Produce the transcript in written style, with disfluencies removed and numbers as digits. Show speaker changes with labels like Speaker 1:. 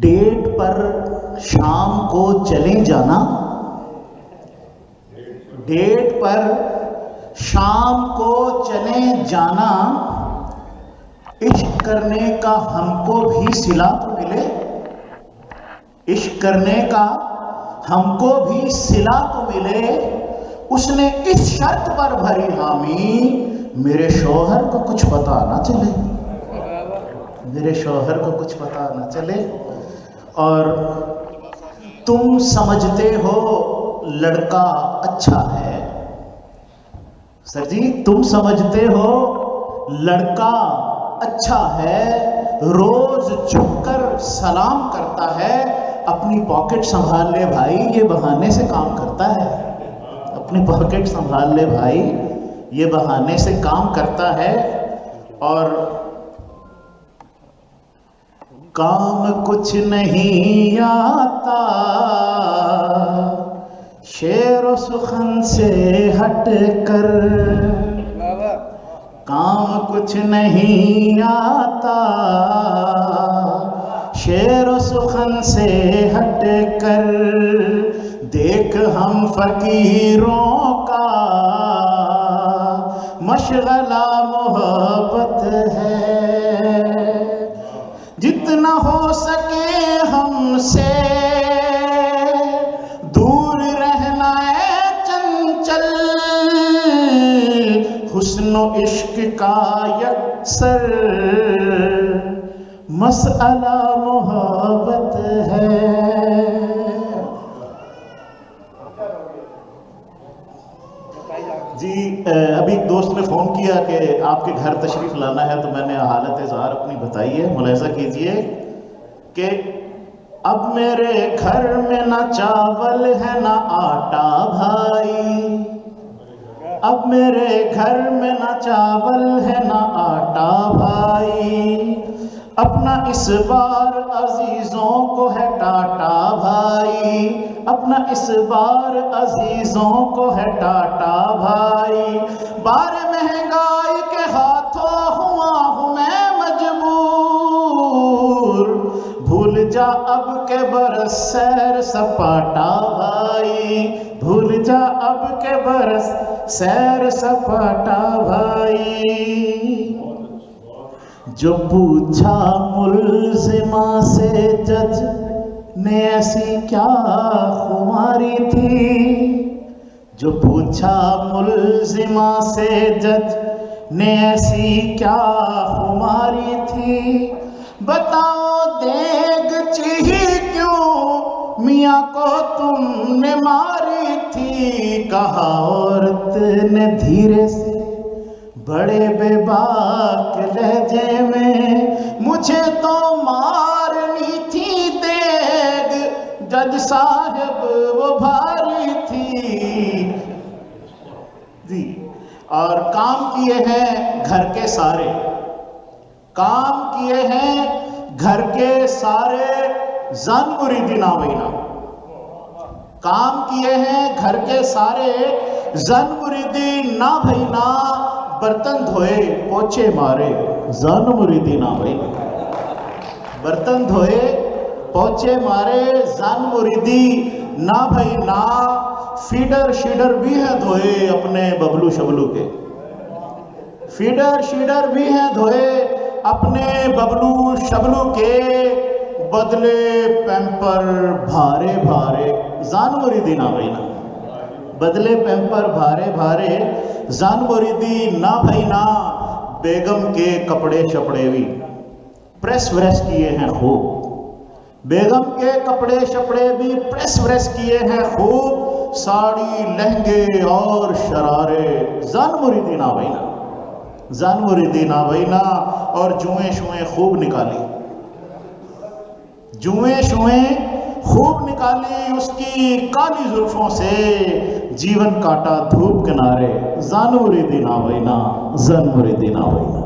Speaker 1: Date پر شام کو چلے جانا، ڈیٹ پر شام کو چلے جانا، عشق کرنے کا ہم کو بھی صلہ تو ملے، عشق کرنے کا ہم کو بھی صلہ تو ملے۔ اس نے اس شرط پر بھری حامی، میرے شوہر کو کچھ پتا نہ چلے، میرے شوہر کو کچھ پتا نہ چلے۔ اور تم سمجھتے ہو لڑکا اچھا ہے، سر جی تم سمجھتے ہو لڑکا اچھا ہے، روز جھک کر سلام کرتا ہے، اپنی پاکٹ سنبھال لے بھائی یہ بہانے سے کام کرتا ہے، اپنی پاکٹ سنبھال لے بھائی یہ بہانے سے کام کرتا ہے۔ اور کام کچھ نہیں آتا شعر و سخن سے ہٹ کر، کام کچھ نہیں آتا شعر و سخن سے ہٹ کر، دیکھ ہم فقیروں کا مشغلہ محبت ہے، جتنا ہو سکے ہم سے دور رہنا ہے چنچل، حسن و عشق کا یکسر مسئلہ محبت ہے۔ جی ابھی دوست نے فون کیا کہ آپ کے گھر تشریف لانا ہے، تو میں نے حالت اظہار اپنی بتائی ہے، ملاحظہ کیجئے کہ اب میرے گھر میں نہ چاول ہے نہ آٹا بھائی، اب میرے گھر میں نہ چاول ہے نہ آٹا بھائی، اپنا اس بار عزیزوں کو ہے ٹاٹا بھائی، اپنا اس بار عزیزوں کو ہے ٹاٹا بھائی، بار مہنگائی کے ہاتھوں ہوا ہوں میں مجبور، بھول جا اب کے برس سیر سپاٹا بھائی، بھول جا اب کے برس سیر سپاٹا بھائی۔ جو پوچھا ملزمہ سے جج نے ایسی کیا خماری تھی، جو پوچھا ملزمہ سے جج نے ایسی کیا خماری تھی، بتاؤ دیگچی ہی کیوں میاں کو تم نے ماری تھی، کہا عورت نے دھیرے سے بڑے بے باک لہجے میں، مجھے تو مارنی تھی دیگ جج صاحب وہ بھاری تھی۔ جی اور کام کیے ہیں گھر کے سارے، کام کیے ہیں گھر کے سارے زن مریدی نا بھینا، کام کیے ہیں گھر کے سارے زن مریدی نا بھینا، برتن دھوئے پوچھے مارے زن مریدی نا بھینا، برتن دھوئے پوچھے مارے زن مریدی نا بھینا، فیڈر شیڈر بھی ہیں دھوئے اپنے ببلو شبلو کے، فیڈر شیڈر بھی ہیں دھوئے اپنے ببلو شبلو کے، بدلے پیمپر بھارے بھارے زن مریدی نا بھینا، بدلے پیمپر بھارے بھارے زن مریدی نا بھینا، بیگم کے کپڑے شپڑے بھی پریس وریس کیے ہیں خوب، بیگم کے کپڑے شپڑے بھی پریس وریس کیے ہیں خوب، ساڑی لہنگے اور شرارے زن مریدی نا بھینا، زن مریدی نا بھینا، اور جوئیں شوئیں خوب نکالی، جوئیں شوئیں خوب نکالی اس کی کالی زلفوں سے، جیون کاٹا دھوپ کنارے زن مریدی نا بھینا، زن مریدی نا بھینا۔